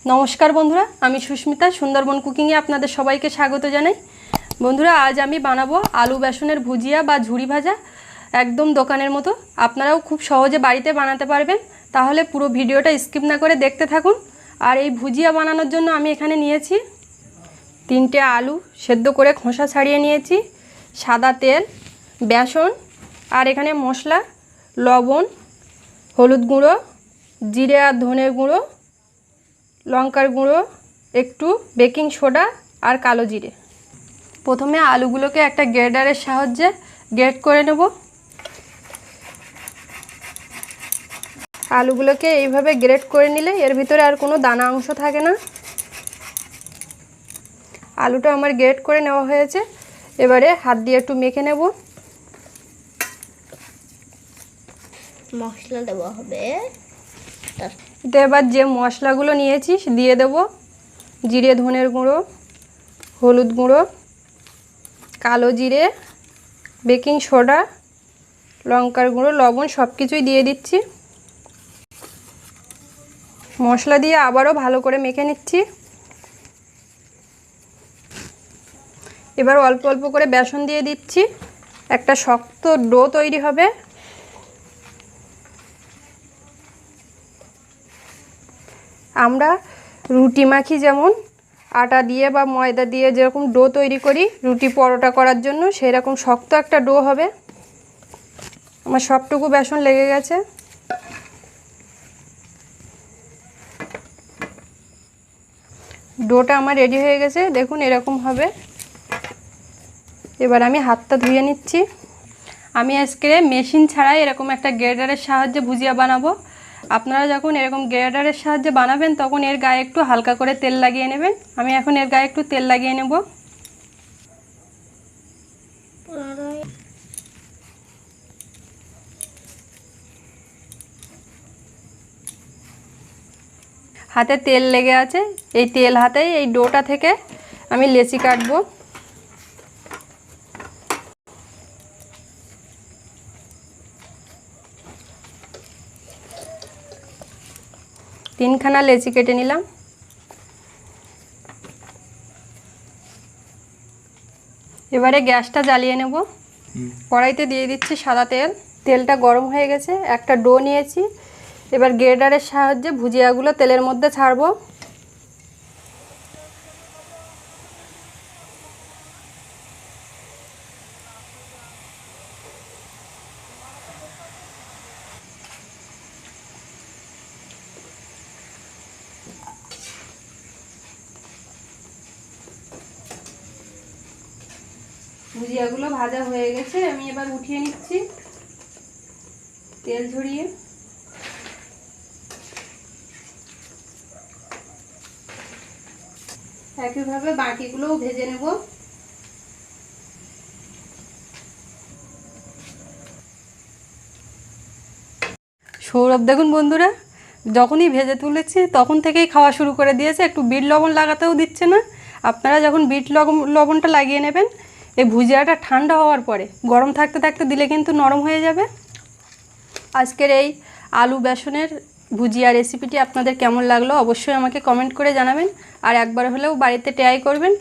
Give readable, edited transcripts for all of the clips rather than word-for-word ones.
নমস্কার বন্ধুরা, আমি সুস্মিতা সুন্দরবন কুকিংয়ে আপনাদের সবাইকে স্বাগত জানাই। বন্ধুরা, আজ আমি বানাবো আলু বেসনের ভুজিয়া বা ঝুরি ভাজা, একদম দোকানের মতো। আপনারাও খুব সহজে বাড়িতে বানাতে পারবেন। তাহলে পুরো ভিডিওটা স্কিপ না করে দেখতে থাকুন। আর এই ভুজিয়া বানানোর জন্য আমি এখানে নিয়েছি 3টে আলু সেদ্ধ করে খোসা ছাড়িয়ে নিয়েছি, সাদা তেল, বেসন, আর এখানে মশলা, লবণ, হলুদ গুঁড়ো, জিরে আর ধনের গুঁড়ো, লঙ্কার গুঁড়ো, একটু বেকিং সোডা আর কালো জিরে। প্রথমে আলুগুলোকে একটা গ্রেটারের সাহায্যে গ্রেট করে নেব। আলুগুলোকে এইভাবে গ্রেট করে নিলে এর ভিতরে আর কোনো দানা অংশ থাকে না। আলুটা আমার গ্রেট করে নেওয়া হয়েছে। এবারে হাত দিয়ে একটু মেখে নেব। মশলা দেওয়া হবে। এবার যে মশলাগুলো নিয়েছি দিয়ে দেব। জিরে ধনের গুঁড়ো, হলুদ গুঁড়ো, কালো জিরে, বেকিং সোডা, লঙ্কার গুঁড়ো, লবণ সব কিছুই দিয়ে দিচ্ছি। মশলা দিয়ে আবারও ভালো করে মেখে নিচ্ছি। এবার অল্প অল্প করে বেসন দিয়ে দিচ্ছি। একটা শক্ত ডো তৈরি হবে। আমরা রুটি মাখি যেমন আটা দিয়ে বা ময়দা দিয়ে যেরকম ডো তৈরি করি রুটি পরোটা করার জন্য, সেই রকম শক্ত একটা ডো হবে। আমার সবটুকু বেসন লেগে গেছে। ডোটা আমার রেডি হয়ে গেছে, দেখুন এরকম হবে। এবার আমি হাতটা ধুয়ে নিচ্ছি। আমি আজকে মেশিন ছাড়াই এরকম একটা গ্রেটারের সাহায্যে ভুজিয়া বানাবো। আপনারা যখন এরকম গ্রেটারের সাহায্যে বানাবেন তখন এর গায়ে একটু হালকা করে তেল লাগিয়ে নেবেন। আমি এখন এর গায়ে একটু তেল লাগিয়ে নেব। হাতে তেল লেগে আছে, এই তেল হাতেই এই ডোটা থেকে আমি লেচি কাটবো। তিনখানা লেচি কেটে নিলাম। এবারে গ্যাসটা জ্বালিয়ে নেব। কড়াইতে দিয়ে দিচ্ছি সাদা তেল। তেলটা গরম হয়ে গেছে। একটা ডো নিয়েছি। এবার গ্রেটারের সাহায্যে ভুজিয়াগুলো তেলের মধ্যে ছাড়বো। ভুজিয়াগুলো ভাজা হয়ে গেছে, আমি এবার উঠিয়ে নিচ্ছি তেল ঝরিয়ে। একইভাবে বাকিগুলোও ভেজে নেব। সৌরভ দেখুন বন্ধুরা, যখনই ভেজে তুলেছি তখন থেকেই খাওয়া শুরু করে দিয়েছে। একটু বিট লবণ লাগাতেও দিচ্ছে না। আপনারা যখন বিট লবণটা লাগিয়ে নেবেন, এই ভুজিয়াটা ঠান্ডা হওয়ার পরে, গরম থাকতে থাকতে দিলে কিন্তু নরম হয়ে যাবে। আজকের এই আলু বেসনের ভুজিয়া রেসিপিটি আপনাদের কেমন লাগলো অবশ্যই আমাকে কমেন্ট করে জানাবেন। আর একবার হলেও বাড়িতে ট্রাই করবেন।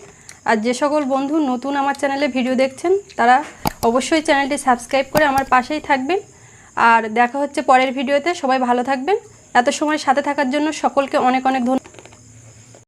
আর যে সকল বন্ধু নতুন আমার চ্যানেলে ভিডিও দেখছেন তারা অবশ্যই চ্যানেলটি সাবস্ক্রাইব করে আমার পাশেই থাকবেন। আর দেখা হচ্ছে পরের ভিডিওতে। সবাই ভালো থাকবেন। এত সময় সাথে থাকার জন্য সকলকে অনেক অনেক ধন্যবাদ।